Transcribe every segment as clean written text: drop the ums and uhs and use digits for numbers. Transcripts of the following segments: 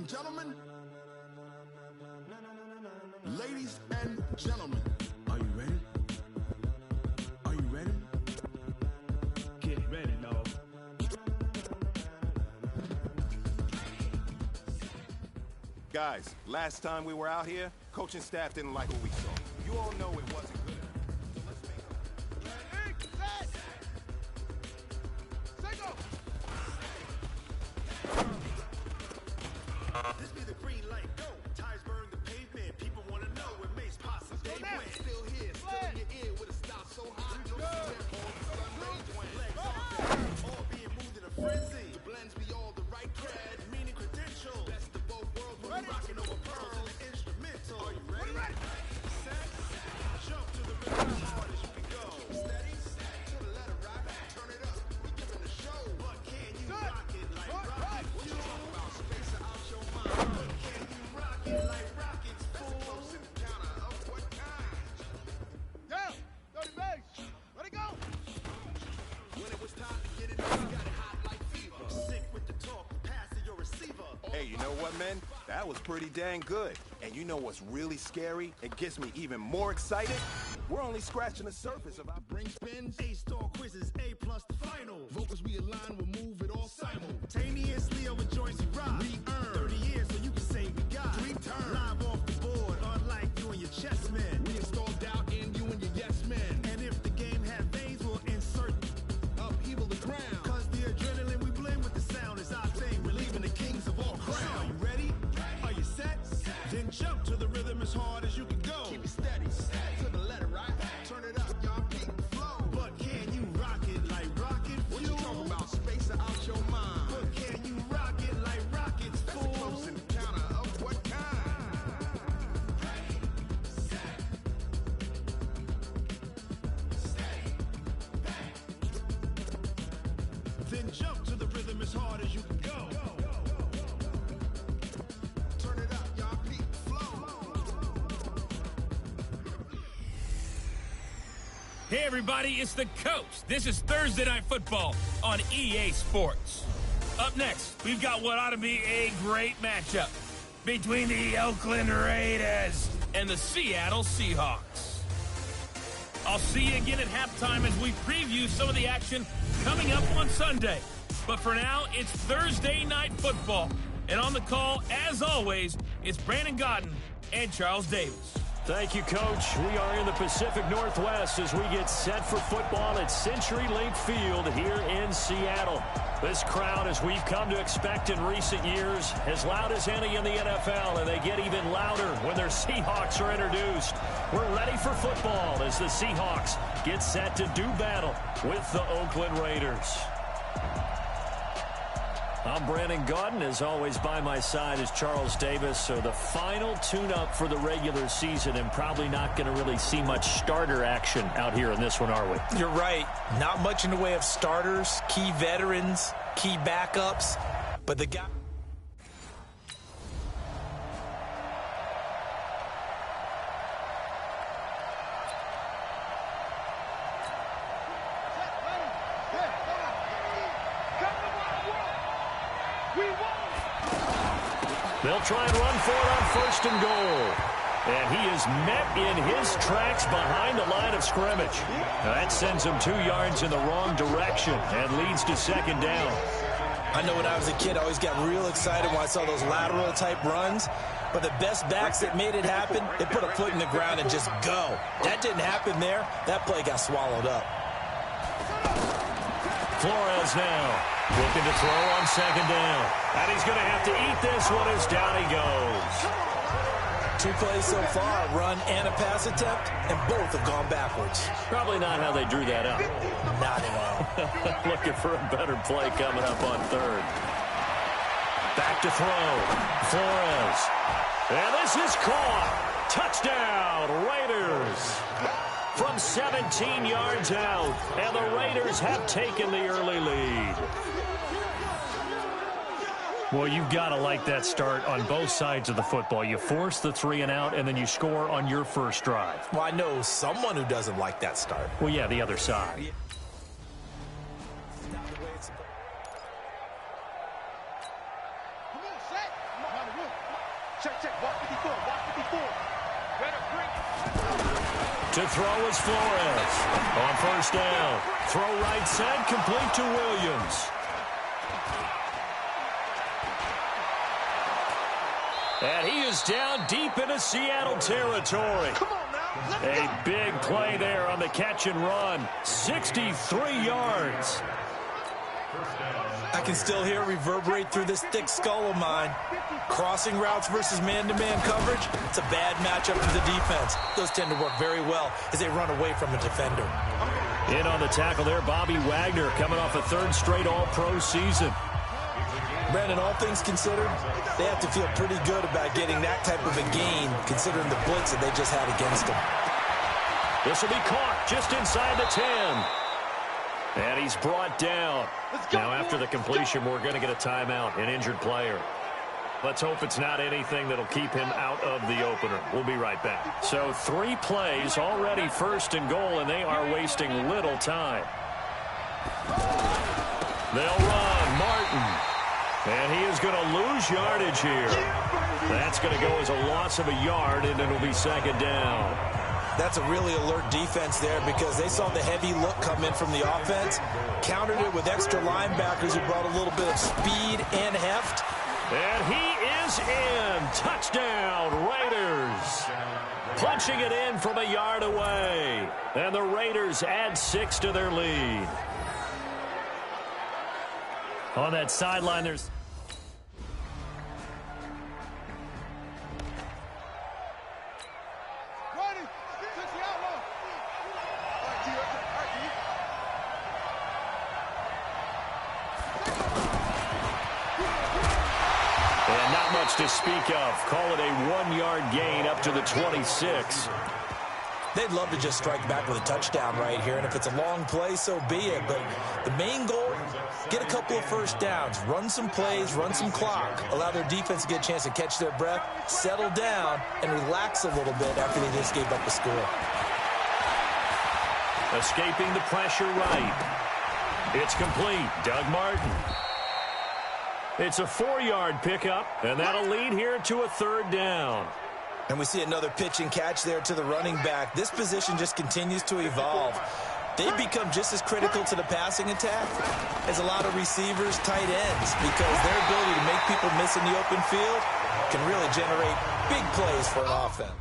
and gentlemen, ladies and gentlemen, are you ready? Are you ready? Get ready, dog. Guys, last time we were out here, coaching staff didn't like what we saw. You all know it wasn't good enough. So let's make it. This be the green light, go. Tires burn the pavement. People want to know where Mace Possum they went. Still here, still in your ear with a style so hot. No legs on deck, all being moved in a frenzy. The blends be all the right cred, meaning credentials. Best of both worlds when we rocking over pearls and the instrumental. Are you ready? Set, jump to the rhythm as hard as you can go. Steady, to the letter rock, turn it up. We giving the show, but can you rock it like rocket? What you talking about? Space out your mind. But can you rock it like rockets? That's a close encounter of what kind? Down, 30 base, let it go. When it was time to get it on, you got it hot like fever. Sick with the talk, pass to your receiver. Hey, you know what, men? That was pretty dang good. And you know what's really scary? It gets me even more excited. We're only scratching the surface of our Brain spins, A-star quizzes, A plus the final. vocals we align, we'll move it all Simultaneously over joints we rock. We earn 30 years so you can say we got 3 turns. live off the board, unlike you and your chess men. We install doubt in you and your yes men. And if the game had veins, we'll insert. Upheaval the ground. Cause the adrenaline we blend with the sound is our thing. We're leaving the kings of all crowns. So are you ready? Are you set? Then jump to the rhythm as hard as you can go. Keep it steady, to the letter right. Turn it up, y'all peak the flow. But can you rock it like rocket What you fuel? talking about? Space out your mind. But can you rock it like rockets, That's a fool? close encounter of what kind? Then jump to the rhythm as hard as you can go. Turn it up, y'all peak the flow. Hey, everybody, it's the Coach. This is Thursday Night Football on EA Sports. Up next, we've got what ought to be a great matchup between the Oakland Raiders and the Seattle Seahawks. I'll see you again at halftime as we preview some of the action coming up on Sunday. But for now, it's Thursday Night Football. And on the call, as always, it's Brandon Godden and Charles Davis. Thank you, Coach. We are in the Pacific Northwest as we get set for football at CenturyLink Field here in Seattle. This crowd, as we've come to expect in recent years, as loud as any in the NFL, and they get even louder when their Seahawks are introduced. We're ready for football as the Seahawks get set to do battle with the Oakland Raiders. I'm Brandon Godden. As always, by my side is Charles Davis. So the final tune-up for the regular season, and probably not going to really see much starter action out here in this one, are we? You're right. Not much in the way of starters, key veterans, key backups, but the guy... They'll try and run for it on 1st and goal. And he is met in his tracks behind the line of scrimmage. Now that sends him 2 yards in the wrong direction and leads to 2nd down. I know when I was a kid, I always got real excited when I saw those lateral type runs. But the best backs that made it happen, they put a foot in the ground and just go. That didn't happen there. That play got swallowed up. Flores now looking to throw on 2nd down. And he's going to have to eat this one as down he goes. 2 plays so far, a run and a pass attempt, and both have gone backwards. Probably not how they drew that up. Not at all. Looking for a better play coming up on 3rd. Back to throw. Flores. And this is caught. Touchdown, Raiders. From 17 yards out, and the Raiders have taken the early lead. Well, you've got to like that start on both sides of the football. You force the 3 and out, and then you score on your first drive. Well, I know someone who doesn't like that start. Well, yeah, the other side. Yeah. Come on, set. To throw is Flores. On first down. Throw right side, complete to Williams. And he is down deep into Seattle territory. A big play there on the catch and run. 63 yards. I can still hear it reverberate through this thick skull of mine. Crossing routes versus man-to-man coverage, it's a bad matchup for the defense. Those tend to work very well as they run away from a defender. In on the tackle there, Bobby Wagner coming off a third straight All-Pro season. Brandon, all things considered, they have to feel pretty good about getting that type of a gain considering the blitz that they just had against them. This will be caught just inside the 10. And he's brought down. Now after the completion, we're going to get a timeout, an injured player. Let's hope it's not anything that'll keep him out of the opener. We'll be right back. So 3 plays, already first and goal, and they are wasting little time. They'll run. Martin. And he is going to lose yardage here. That's going to go as a loss of a yard, and it'll be second down. That's a really alert defense there because they saw the heavy look come in from the offense, countered it with extra linebackers who brought a little bit of speed and heft. And he is in. Touchdown, Raiders. Punching it in from a yard away. And the Raiders add 6 to their lead. On that sideline, there's... to speak of. Call it a 1-yard gain up to the 26. They'd love to just strike back with a touchdown right here, and if it's a long play, so be it. But the main goal, get a couple of first downs, run some plays, run some clock, allow their defense to get a chance to catch their breath, settle down, and relax a little bit after they just gave up a score. Escaping the pressure right. It's complete. Doug Martin. It's a 4-yard pickup, and that'll lead here to a third down. And we see another pitch and catch there to the running back. This position just continues to evolve. They've become just as critical to the passing attack as a lot of receivers, tight ends, because their ability to make people miss in the open field can really generate big plays for an offense.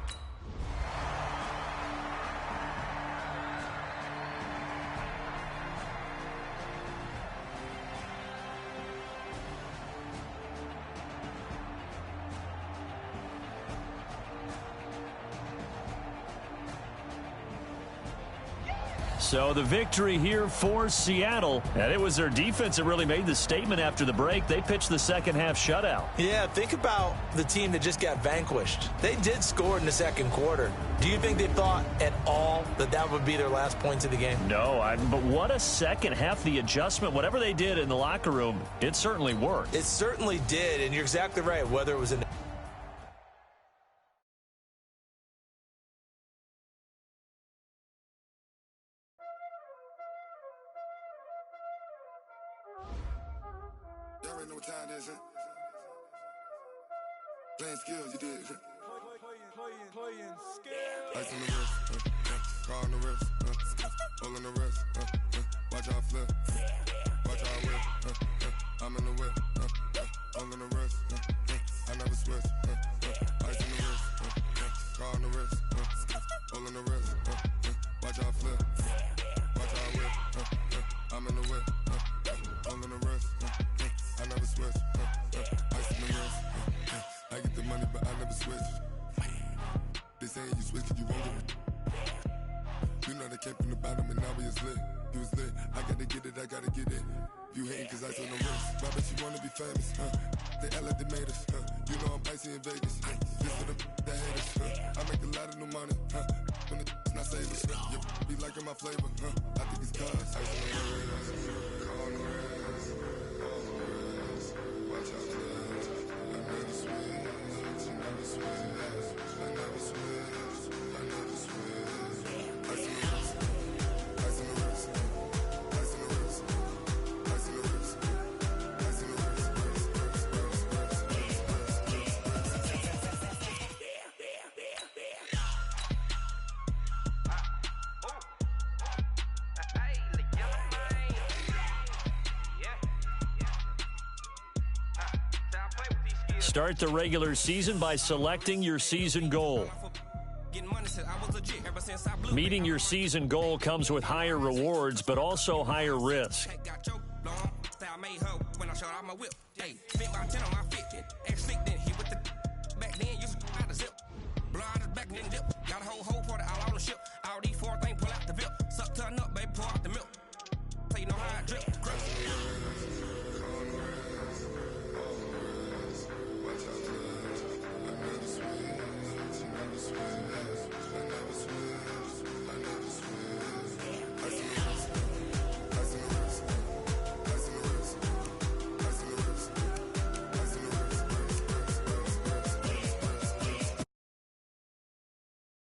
So the victory here for Seattle, and it was their defense that really made the statement after the break. They pitched the second-half shutout. Yeah, think about the team that just got vanquished. They did score in the second quarter. Do you think they thought at all that that would be their last points of the game? No, but what a second half. The adjustment, whatever they did in the locker room, it certainly worked. It certainly did, and you're exactly right, whether it was in Y'all already know what time it is, huh? Playing skills, you did. Playing skills. Ice on the wrist, car on the wrist, hole in the wrist, watch out flip, watch out whip, I'm in the whip, hole in the wrist, I never switch, ice on the wrist, car on the wrist, hole in the wrist, watch out flip, watch out whip, I'm in the whip, hole in the wrist, I never switch, ice in the wrist, I get the money but I never switch. They saying you switch cause you won't get it. You know they came from the bottom and now we is lit. You was lit, I gotta get it, I gotta get it. You hating cause ice on the wrist. Why bet you wanna be famous, They act like they made us, You know I'm icy in Vegas, Just for the that hate us, I make a lot of new money, When the not savers, You be liking my flavor, I think it's cause ice on the wrist, car on the wrist, watch out for this. I never switch, I never switch. I never switch, I never switch. Ice in the wrist, ice in the wrist, ice in the wrist, ice in the wrist, ice in the wrist, Start the regular season by selecting your season goal. Meeting your season goal comes with higher rewards, but also higher risk.